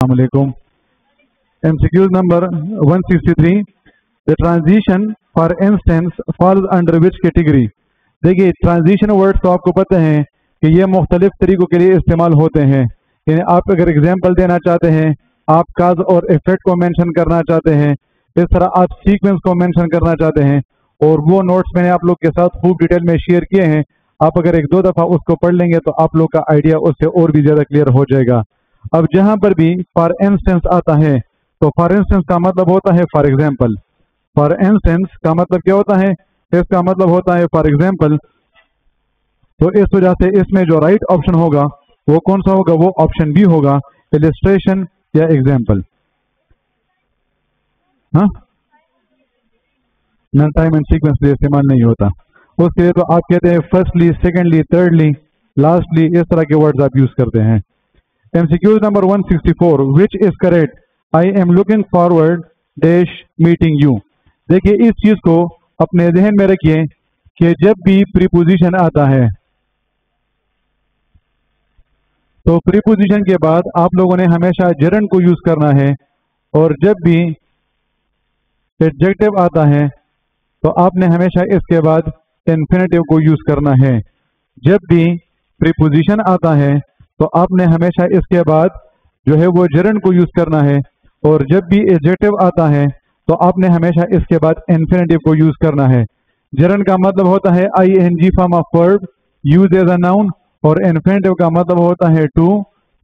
Assalamualaikum. MCQ number 163. The transition, for instance, falls under which category? देखिए transition words तो आपको पता है कि ये मुख्तलिफ तरीक़ों के लिए इस्तेमाल होते हैं। यानी आप अगर एग्जाम्पल देना चाहते हैं, आप काज और इफेक्ट को मेंशन करना चाहते हैं, इस तरह आप सीक्वेंस को मेंशन करना चाहते हैं, और वो नोट्स मैंने आप लोग के साथ खूब डिटेल में शेयर किए हैं। आप अगर एक दो दफ़ा उसको पढ़ लेंगे तो आप लोग का आइडिया उससे और भी ज़्यादा क्लियर हो जाएगा। अब जहाँ पर भी फॉर इंस्टेंस आता है तो फॉर इंस्टेंस का मतलब होता है फॉर एग्जाम्पल। फॉर इंस्टेंस का मतलब क्या होता है? इसका मतलब होता है फॉर एग्जाम्पल। तो इस वजह से इसमें जो राइट ऑप्शन होगा वो कौन सा होगा? वो ऑप्शन बी होगा, इलिस्ट्रेशन या एग्जाम्पल। हाँ, नन टाइम एंड सीक्वेंस भी इस्तेमाल नहीं होता उसके लिए। तो आप कहते हैं फर्स्टली, सेकेंडली, थर्डली, लास्टली, इस तरह के वर्ड्स आप यूज करते हैं। MCQ number 164, which is correct? I am looking forward dash meeting you. देखिए इस चीज को अपने जहन में रखिए कि जब भी प्रीपोजिशन आता है तो प्रीपोजिशन के बाद आप लोगों ने हमेशा जरन को यूज करना है, और जब भी एडजेक्टिव आता है तो आपने हमेशा इसके बाद इन्फिनेटिव को यूज करना है। जब भी प्रीपोजिशन आता है तो आपने हमेशा इसके बाद जो है वो जरन को यूज करना है, और जब भी एडजेक्टिव आता है तो आपने हमेशा इसके बाद इन्फिनेटिव को यूज करना है। जरन का मतलब होता है ing form of verb use as a noun, और इन्फिनेटिव का मतलब होता है to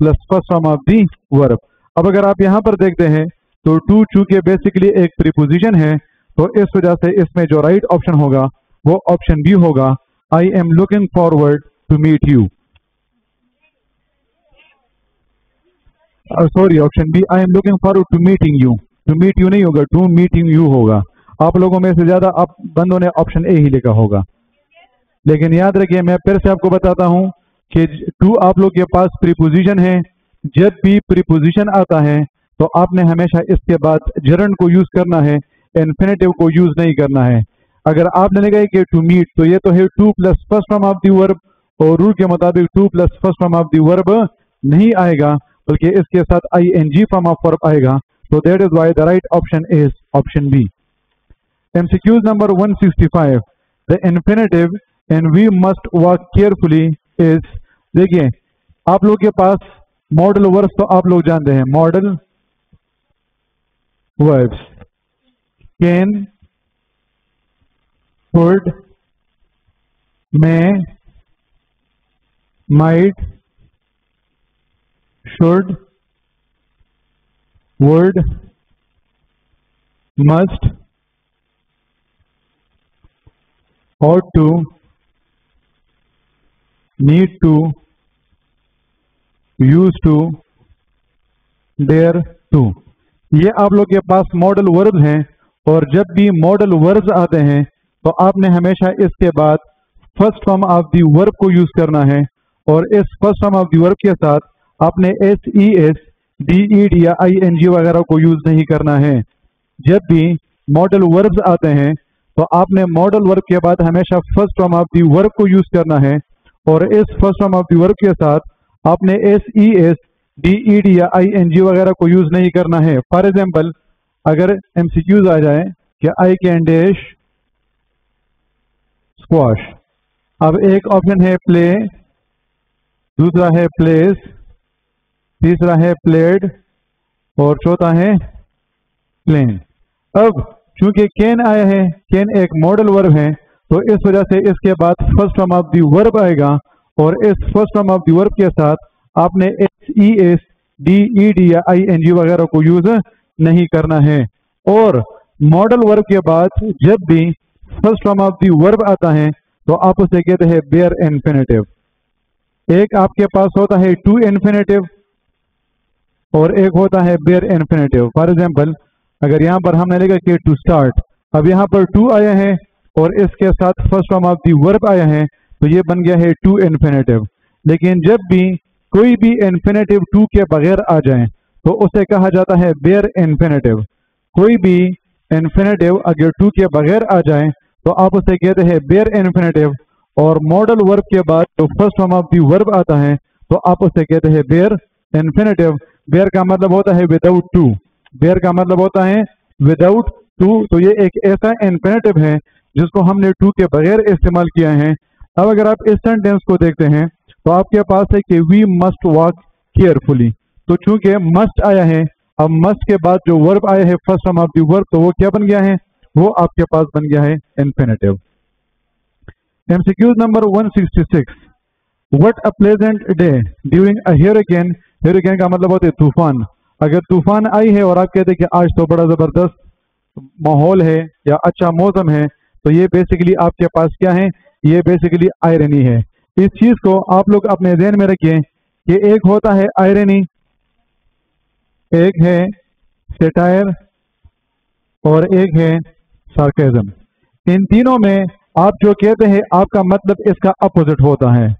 plus first form of the verb. अब अगर आप यहाँ पर देखते हैं तो टू चूंकि बेसिकली एक प्रीपोजिशन है, तो इस वजह से इसमें जो राइट ऑप्शन होगा वो ऑप्शन बी होगा, I am looking forward to meet you. Sorry, option B, I am looking forward to meeting you. To meet you नहीं होगा, टू मीटिंग यू होगा। आप लोगों में से ज्यादा आप बंदों ने ऑप्शन ए ही लिखा होगा, लेकिन याद रखिए मैं फिर से आपको बताता हूं कि टू आप लोग के पास प्रीपोजिशन है। जब भी प्रीपोजिशन आता है तो आपने हमेशा इसके बाद जरन को यूज करना है, इन्फिनेटिव को यूज नहीं करना है। अगर आपने लिखा कि टू मीट, तो ये तो है to plus first form of the verb, और रूल के मुताबिक to plus first form of the verb नहीं आएगा, बल्कि इसके साथ ing फॉर्म ऑफ वर्ब आएगा। तो that is why the right option is option B. MCQ number 165, the infinitive and we must work carefully is. देखिए आप लोग के पास मॉडल वर्ब्स तो आप लोग जानते हैं, modal verbs can, could, may, might, should, would, must, ought to, need to, used to, dare to। ये आप लोग के पास मॉडल वर्ब्स हैं, और जब भी मॉडल वर्ब्स आते हैं तो आपने हमेशा इसके बाद first form of the verb को यूज करना है, और इस first form of the verb के साथ आपने SES, DED या ING वगैरह को यूज नहीं करना है। जब भी मॉडल वर्ब्स आते हैं तो आपने मॉडल वर्ब के बाद हमेशा first form of the verb को यूज करना है, और इस first form of the verb के साथ आपने SES, DED या ING वगैरह को यूज नहीं करना है। फॉर एग्जाम्पल अगर MCQs आ जाए कि आई कैन डैश स्क्वाश, अब एक ऑप्शन है प्ले, दूसरा है प्लेस, तीसरा है प्लेड, और चौथा है प्लेन। अब चूंकि कैन आया है, कैन एक मॉडल वर्ब है, तो इस वजह से इसके बाद first form of the verb आएगा, और इस first form of the verb के साथ आपने SES, DED या ING वगैरह को यूज नहीं करना है। और मॉडल वर्ब के बाद जब भी first form of the verb आता है तो आप उसे कहते हैं बेयर इन्फिनेटिव। एक आपके पास होता है टू इन्फिनेटिव, और एक होता है बेयर इन्फिनेटिव। फॉर एग्जाम्पल अगर यहाँ पर हमने लिखा कि टू स्टार्ट, अब यहाँ पर टू आया है और इसके साथ first form of the verb आया है, तो ये बन गया है टू इन्फिनेटिव। लेकिन जब भी कोई भी इन्फिनेटिव टू के बगैर आ जाए तो उसे कहा जाता है बेयर इन्फिनेटिव। कोई भी इन्फिनेटिव अगर टू के बगैर आ जाए तो आप उसे कहते हैं बेयर इन्फिनेटिव, और मॉडल वर्ब के बाद जो first form of the verb आता है तो आप उसे कहते हैं बेयर इन्फिनेटिव। वेयर का मतलब होता है विदाउट टू, वेयर का मतलब होता है विदाउट टू। तो ये एक ऐसा इन्फिनेटिव है जिसको हमने टू के बगैर इस्तेमाल किया है। अब अगर आप इस सेंटेंस को देखते हैं तो आपके पास है कि वी मस्ट वॉक केयरफुली। तो चूंकि मस्ट आया है, अब मस्ट के बाद जो वर्ब आया है first form of the verb, तो वो क्या बन गया है, वो आपके पास बन गया है infinitive. MCQs number 166, what a pleasant day during a hurricane. Hurricane का मतलब होता है तूफान। अगर तूफान आई है और आप कहते हैं कि आज तो बड़ा जबरदस्त माहौल है या अच्छा मौसम है, तो ये बेसिकली आपके पास क्या है, ये बेसिकली आयरनी है। इस चीज को आप लोग अपने ध्यान में रखिए कि एक होता है आयरनी, एक है सेटायर और एक है सार्केज्म। इन तीनों में आप जो कहते हैं आपका मतलब इसका अपोजिट होता है।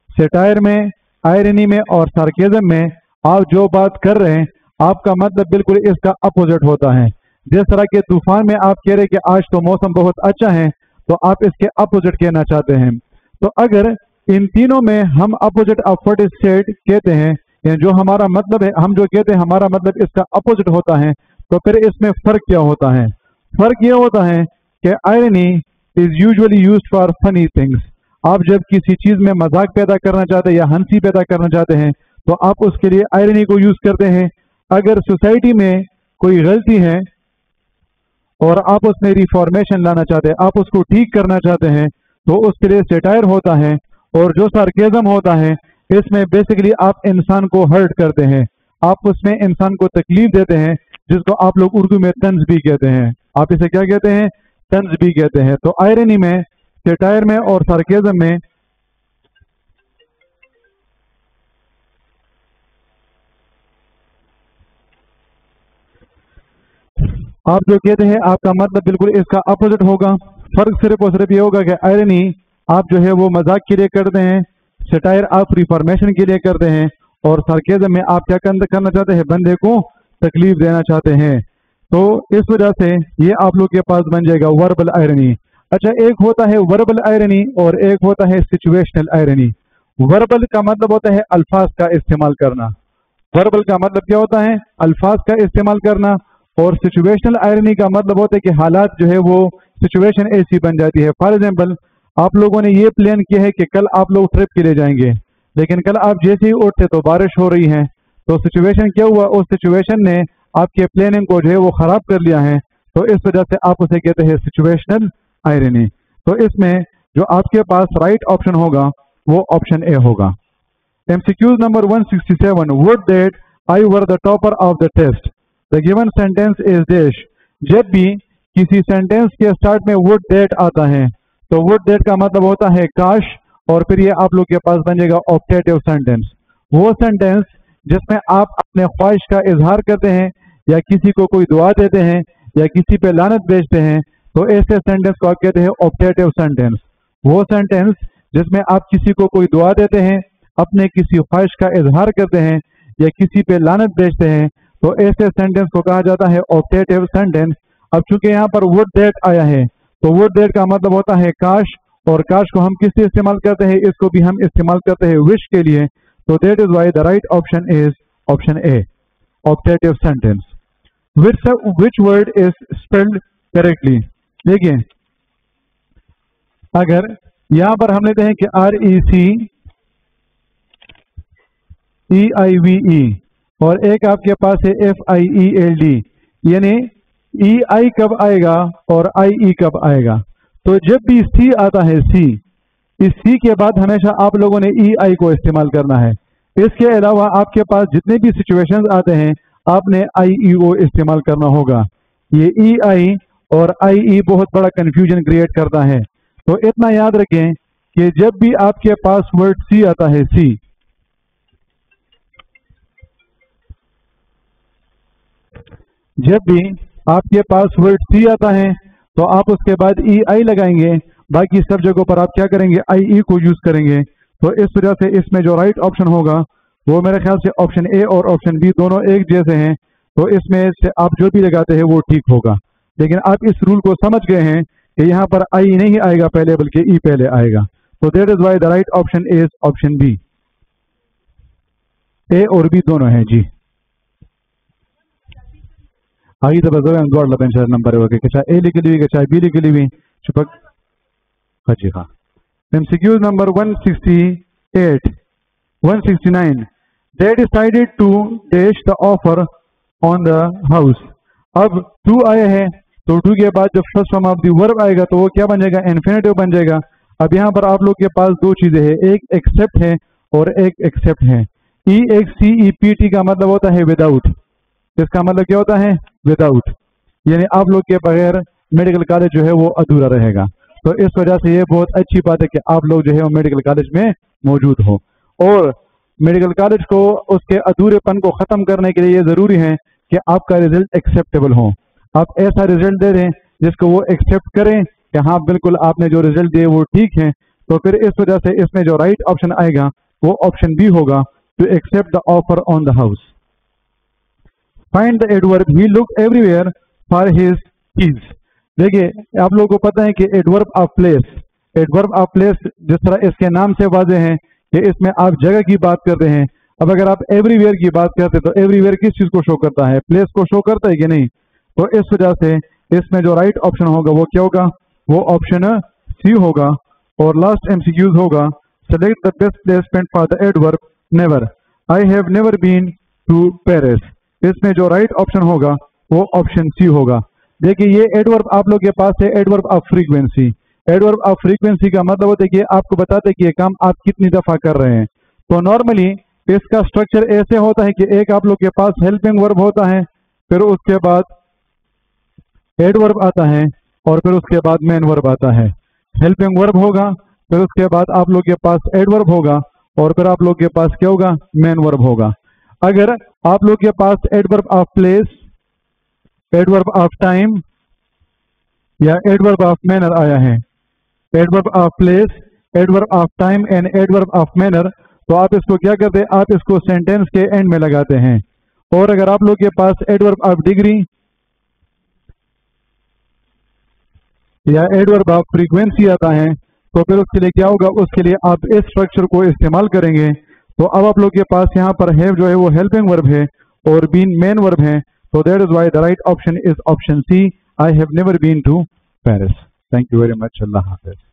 सेटायर में, आयरनी में और सार्केज्म में आप जो बात कर रहे हैं आपका मतलब बिल्कुल इसका अपोजिट होता है। जिस तरह के तूफान में आप कह रहे हैं कि आज तो मौसम बहुत अच्छा है, तो आप इसके अपोजिट कहना चाहते हैं। तो अगर इन तीनों में हम opposite of what is said कहते हैं, जो हमारा मतलब है, हम जो कहते हैं हमारा मतलब इसका अपोजिट होता है, तो फिर इसमें फर्क क्या होता है? फर्क ये होता है कि irony is usually used for funny things. आप जब किसी चीज में मजाक पैदा करना चाहते हैं या हंसी पैदा करना चाहते हैं तो आप उसके लिए आयरनी को यूज करते हैं। अगर सोसाइटी में कोई गलती है और आप उसमें रिफॉर्मेशन लाना चाहते हैं, आप उसको ठीक करना चाहते हैं, तो उसके लिए सेटायर होता है। और जो सार्केज्म होता है, इसमें बेसिकली आप इंसान को हर्ट करते हैं, आप उसमें इंसान को तकलीफ देते हैं, जिसको आप लोग उर्दू में तंज भी कहते हैं। आप इसे क्या कहते हैं? तंज भी कहते हैं। तो आयरनी में, सेटायर में और सार्केज्म में आप जो कहते हैं आपका मतलब बिल्कुल इसका अपोजिट होगा। फर्क सिर्फ और सिर्फ ये होगा कि आयरनी आप जो है वो मजाक के लिए करते हैं, सेटायर आप रिफॉर्मेशन के लिए करते हैं, और सार्केज्म में आप क्या करना चाहते हैं? बंदे को तकलीफ देना चाहते हैं। तो इस वजह से ये आप लोग के पास बन जाएगा वर्बल आयरनी। अच्छा, एक होता है वर्बल आयरनी और एक होता है सिचुएशनल आयरनी। वर्बल का मतलब होता है अल्फाज का इस्तेमाल करना। वर्बल का मतलब क्या होता है? अल्फाज का इस्तेमाल करना। और सिचुएशनल आयरनी का मतलब होता है कि हालात जो है वो सिचुएशन ऐसी बन जाती है। फॉर एग्जाम्पल, आप लोगों ने ये प्लान किया है कि कल आप लोग ट्रिप के लिए जाएंगे, लेकिन कल आप जैसे ही उठते तो बारिश हो रही है, तो सिचुएशन क्या हुआ? उस सिचुएशन ने आपके प्लानिंग को जो है वो खराब कर लिया है, तो इस वजह से आप उसे कहते हैं सिचुएशनल आयरनी। तो इसमें जो आपके पास राइट ऑप्शन होगा वो ऑप्शन ए होगा। MCQs number 167, would that I were the topper of the test, the given sentence is dash. जब भी किसी सेंटेंस के स्टार्ट में वुड दैट आता है तो वुड दैट का मतलब होता है काश, और फिर ये आप लोग के पास बन जाएगा ऑप्टेटिव सेंटेंस। वो सेंटेंस जिसमें आप अपने ख्वाहिश का इजहार करते हैं या किसी को कोई दुआ देते हैं या किसी पे लानत भेजते हैं, तो ऐसे सेंटेंस को आप कहते हैं ऑप्टेटिव सेंटेंस। वो सेंटेंस जिसमें आप किसी को कोई दुआ देते हैं, अपने किसी ख्वाहिश का इजहार करते हैं या किसी पे लानत भेजते हैं, तो ऐसे सेंटेंस को कहा जाता है ऑप्टेटिव सेंटेंस। अब चूंकि यहाँ पर वुड दैट आया है, तो वुड दैट का मतलब होता है काश, और काश को हम किस लिए इस्तेमाल करते हैं? इसको भी हम इस्तेमाल करते हैं विश के लिए। तो that is why the right option is option A, optative sentence. Which word is spelled correctly? देखिए, अगर यहां पर हम लेते हैं कि RECEIVE और एक आपके पास है FIELD, यानी EI कब आएगा और IE कब आएगा? तो जब भी C आता है, C, इस C के बाद हमेशा आप लोगों ने EI को इस्तेमाल करना है। इसके अलावा आपके पास जितने भी सिचुएशंस आते हैं आपने IEO इस्तेमाल करना होगा। ये EI और IE बहुत बड़ा कंफ्यूजन क्रिएट करता है। तो इतना याद रखें कि जब भी आपके पास वर्ड C आता है, C, जब भी आपके पास वर्ड C आता है तो आप उसके बाद EI लगाएंगे, बाकी सब जगहों पर आप क्या करेंगे? IE को यूज करेंगे। तो इस वजह से इसमें जो राइट ऑप्शन होगा वो मेरे ख्याल से ऑप्शन ए और ऑप्शन बी दोनों एक जैसे हैं, तो इसमें से आप जो भी लगाते हैं वो ठीक होगा। लेकिन आप इस रूल को समझ गए हैं कि यहाँ पर आई नहीं आएगा पहले, बल्कि ई पहले आएगा। तो that is why the right option is option B. A और बी दोनों हैं जी। آگے تو بس دوڑ لبن شاید نمبر ہو گئے کہ چاہے اے لکھ لی کہ چاہے بی لکھ لی چپک جی ہاں MCQ number 168 169 they decided to dash the offer on the house. اب ٹو آئے ہیں تو ٹو کے بعد جب فرسٹ فارم آف دی ورب آئے گا تو وہ کیا بن جائے گا انفینیٹیو بن جائے گا. اب یہاں پر آپ لوگ کے پاس دو چیزیں ہیں ایک ایکسپٹ ہے اور ایک ایکسپٹ ہے. EXCEPT کا مطلب ہوتا ہے وداؤٹ. اس کا مطلب کیا ہوتا ہے وداؤٹ یعنی آپ لوگ کے بغیر میڈیکل کالج جو ہے وہ ادھورا رہے گا. تو اس وجہ سے یہ بہت اچھی بات ہے کہ آپ لوگ جو ہے وہ میڈیکل کالج میں موجود ہو اور میڈیکل کالج کو اس کے ادھورے پن کو ختم کرنے کے لیے یہ ضروری ہے کہ آپ کا رزلٹ ایکسیپٹیبل ہو. آپ ایسا رزلٹ دے دیں جس کو وہ ایکسیپٹ کریں کہ ہاں بالکل آپ نے جو رزلٹ دیے وہ ٹھیک ہے. تو پھر اس وجہ سے اس میں جو رائٹ آپشن آئے گا وہ آپشن بی ہوگا to accept the offer on the house. Find the adorable he look everywhere for his keys. دیکھیے آپ لوگوں کو پتہ ہے کہ ایڈورب آف پلیس جس طرح اس کے نام سے واضح ہے کہ اس میں آپ جگہ کی بات کرتے ہیں. اب اگر آپ ایوری ویئر کی بات کرتے ہیں تو ایوری ویئر کس چیز کو شو کرتا ہے پلیس کو شو کرتا ہے کہ نہیں. تو اس وجہ سے اس میں جو رائٹ آپشن ہوگا وہ کیا ہوگا وہ آپشن سی ہوگا. اور لاسٹ MCQs ہوگا select the best placement for the adverb never. I have never been to Paris. اس میں جو رائٹ آپشن ہوگا وہ آپشن سی ہوگا. دیکھیے یہ ایڈورب آپ لوگ کے پاس ہے adverb of frequency. Adverb of frequency کا مطلب ہوتا ہے کہ آپ کو بتاتے کہ یہ کام آپ کتنی دفعہ کر رہے ہیں. تو نارملی اس کا اسٹرکچر ایسے ہوتا ہے کہ ایک آپ لوگ کے پاس ہیلپنگ ورب ہوتا ہے پھر اس کے بعد ایڈورب آتا ہے اور پھر اس کے بعد مین ورب آتا ہے. ہیلپنگ ورب ہوگا پھر اس کے بعد آپ لوگ کے پاس ایڈورب ہوگا اور پھر آپ لوگ کے پاس کیا ہوگا مین ورب ہوگا. اگر آپ لوگ کے پاس adverb of place adverb of time یا ایڈورب آف مینر آیا ہے adverb of place adverb of time and adverb of manner تو آپ اس کو کیا کرتے ہیں آپ اس کو سینٹینس کے اینڈ میں لگاتے ہیں. اور اگر آپ لوگ کے پاس ایڈورب آف ڈگری یا ایڈورب آف فریکوینسی آتا ہے تو پھر اس کے لیے کیا ہوگا اس کے لیے آپ اس اسٹرکچر کو استعمال کریں گے. تو اب آپ لوگ کے پاس یہاں پر ہیو جو ہے وہ ہیلپنگ ورب ہے اور بین مین ورب ہے. تو that is why the right option is option C I have never been to Paris. Thank you very much. اللہ حافظ.